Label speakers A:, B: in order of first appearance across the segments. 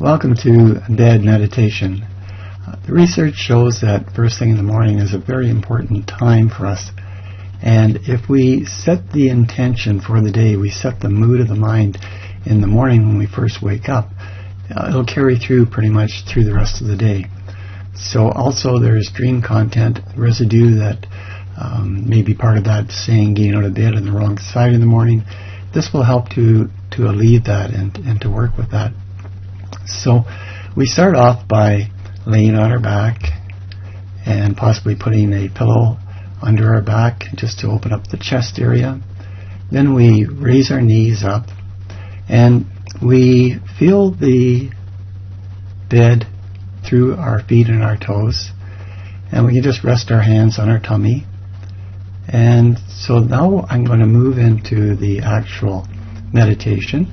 A: Welcome to Dead Meditation. The research shows that first thing in the morning is a very important time for us. And if we set the intention for the day, we set the mood of the mind in the morning when we first wake up, it'll carry through pretty much through the rest of the day. So also there's dream content residue that may be part of that saying getting out of bed on the wrong side in the morning. This will help to alleviate that and to work with that. So we start off by laying on our back and possibly putting a pillow under our back just to open up the chest area. Then we raise our knees up and we feel the bed through our feet and our toes, and we can just rest our hands on our tummy. And so now I'm going to move into the actual meditation,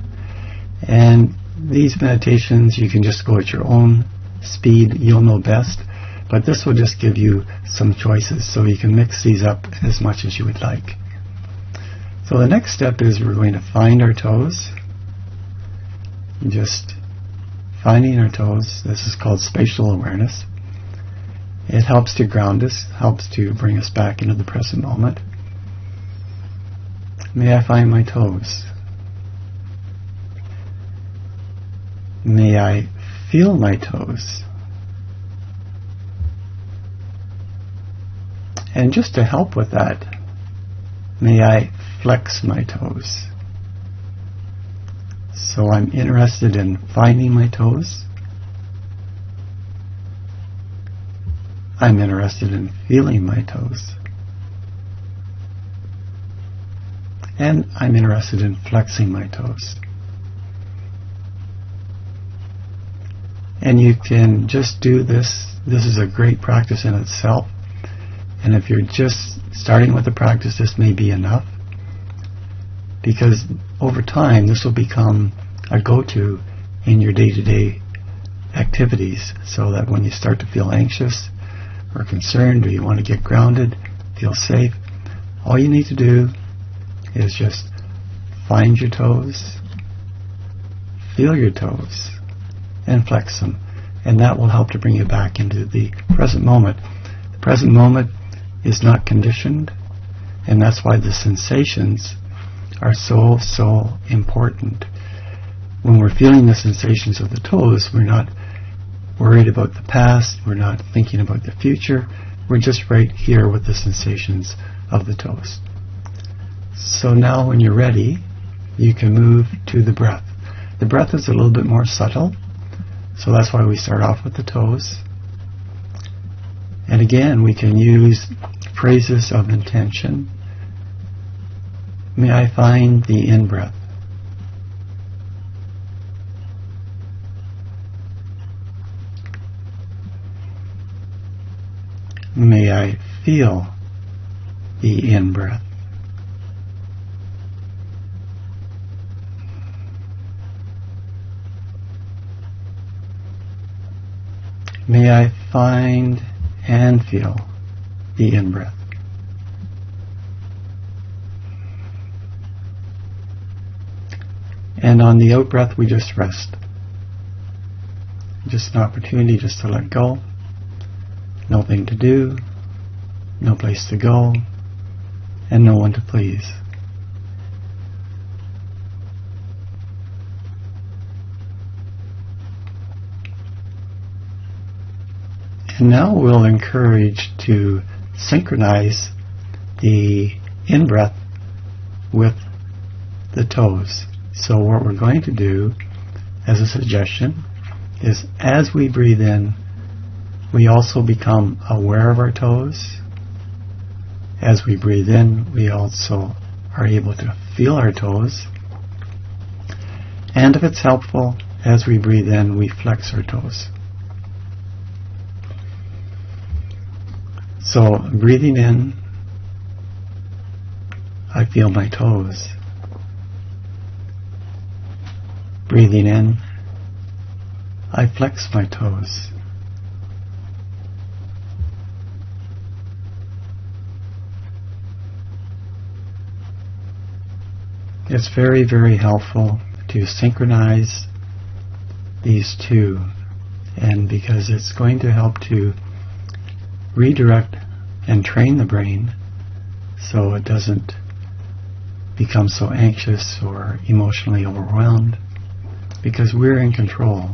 A: and these meditations you can just go at your own speed, you'll know best, but this will just give you some choices so you can mix these up as much as you would like. So the next step is we're going to find our toes, just finding our toes. This is called spatial awareness. It helps to ground us, helps to bring us back into the present moment. May I find my toes? May I feel my toes? And just to help with that, may I flex my toes? So I'm interested in finding my toes. I'm interested in feeling my toes. And I'm interested in flexing my toes. And you can just do this. This is a great practice in itself. And if you're just starting with the practice, this may be enough. Because over time, this will become a go-to in your day-to-day activities, so that when you start to feel anxious or concerned, or you want to get grounded, feel safe, all you need to do is just find your toes, feel your toes, and flex them. And that will help to bring you back into the present moment. The present moment is not conditioned, and that's why the sensations are so important. When we're feeling the sensations of the toes, we're not worried about the past, we're not thinking about the future, we're just right here with the sensations of the toes. So now when you're ready, you can move to the breath. The breath is a little bit more subtle, so that's why we start off with the toes. And again, we can use phrases of intention. May I find the in-breath? May I feel the in-breath? May I find and feel the in-breath? And on the out-breath, we just rest. Just an opportunity just to let go. Nothing to do, no place to go, and no one to please. And now we'll encourage to synchronize the in-breath with the toes. So what we're going to do, as a suggestion, is as we breathe in, we also become aware of our toes. As we breathe in, we also are able to feel our toes. And if it's helpful, as we breathe in, we flex our toes. So breathing in, I feel my toes. Breathing in, I flex my toes. It's very, very helpful to synchronize these two, and because it's going to help to redirect and train the brain so it doesn't become so anxious or emotionally overwhelmed, because we're in control,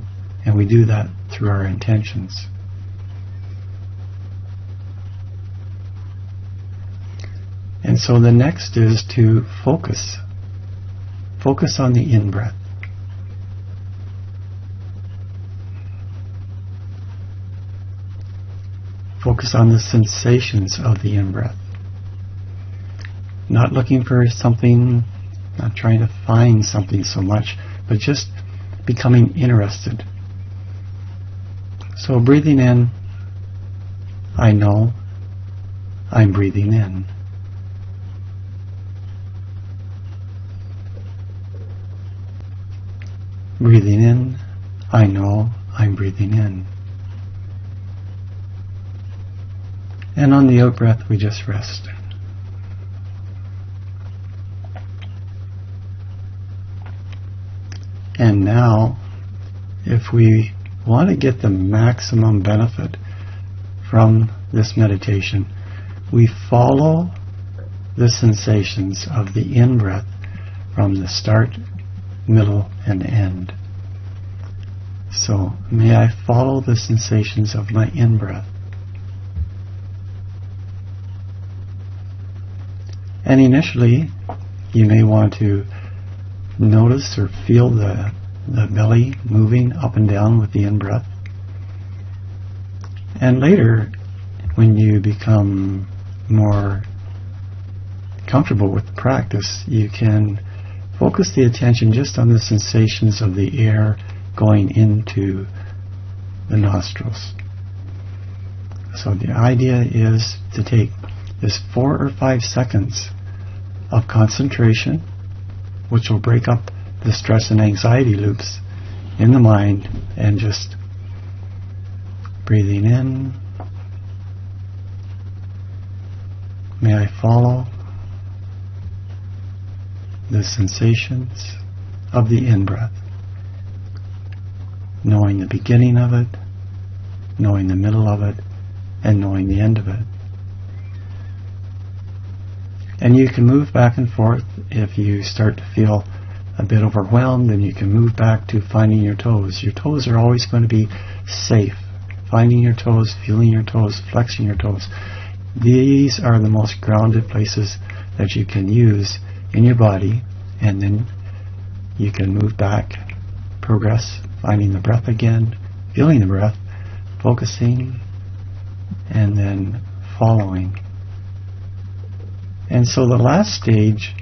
A: and we do that through our intentions. And so the next is to focus. Focus on the in-breath. Focus on the sensations of the in-breath. Not looking for something, not trying to find something so much, but just becoming interested. So breathing in, I know I'm breathing in. Breathing in, I know I'm breathing in. And on the out-breath, we just rest. And now, if we want to get the maximum benefit from this meditation, we follow the sensations of the in-breath from the start, middle, and end. So, may I follow the sensations of my in-breath. And initially, you may want to notice or feel the belly moving up and down with the in-breath. And later, when you become more comfortable with the practice, you can focus the attention just on the sensations of the air going into the nostrils. So the idea is to take this 4 or 5 seconds of concentration, which will break up the stress and anxiety loops in the mind, and just breathing in. May I follow the sensations of the in-breath, knowing the beginning of it, knowing the middle of it, and knowing the end of it. And you can move back and forth. If you start to feel a bit overwhelmed, then you can move back to finding your toes. Your toes are always going to be safe. Finding your toes, feeling your toes, flexing your toes. These are the most grounded places that you can use in your body, and then you can move back, progress, finding the breath again, feeling the breath, focusing, and then following. And so the last stage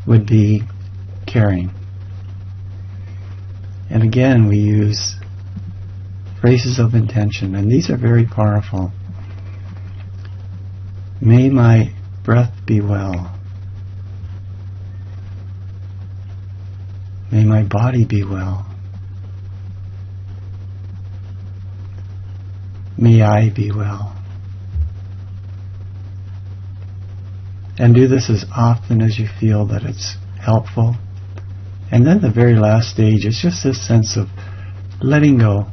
A: would be caring. And again, we use phrases of intention, and these are very powerful. May my breath be well. May my body be well. May I be well. And do this as often as you feel that it's helpful. And then the very last stage is just this sense of letting go.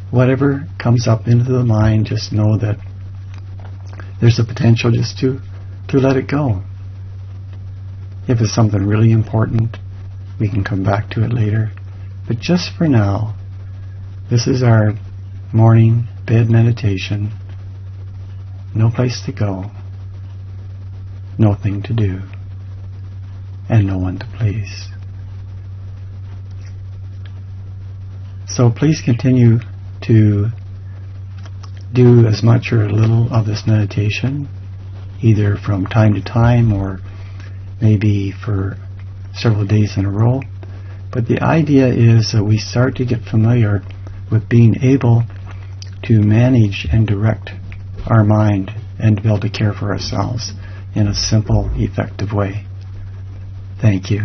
A: Whatever comes up into the mind, just know that there's a potential just to let it go. If it's something really important, we can come back to it later. But just for now, this is our morning bed meditation. No place to go, nothing to do, and no one to please. So please continue to do as much or a little of this meditation, either from time to time or maybe for several days in a row. But the idea is that we start to get familiar with being able to manage and direct our mind and to be able to care for ourselves in a simple, effective way. Thank you.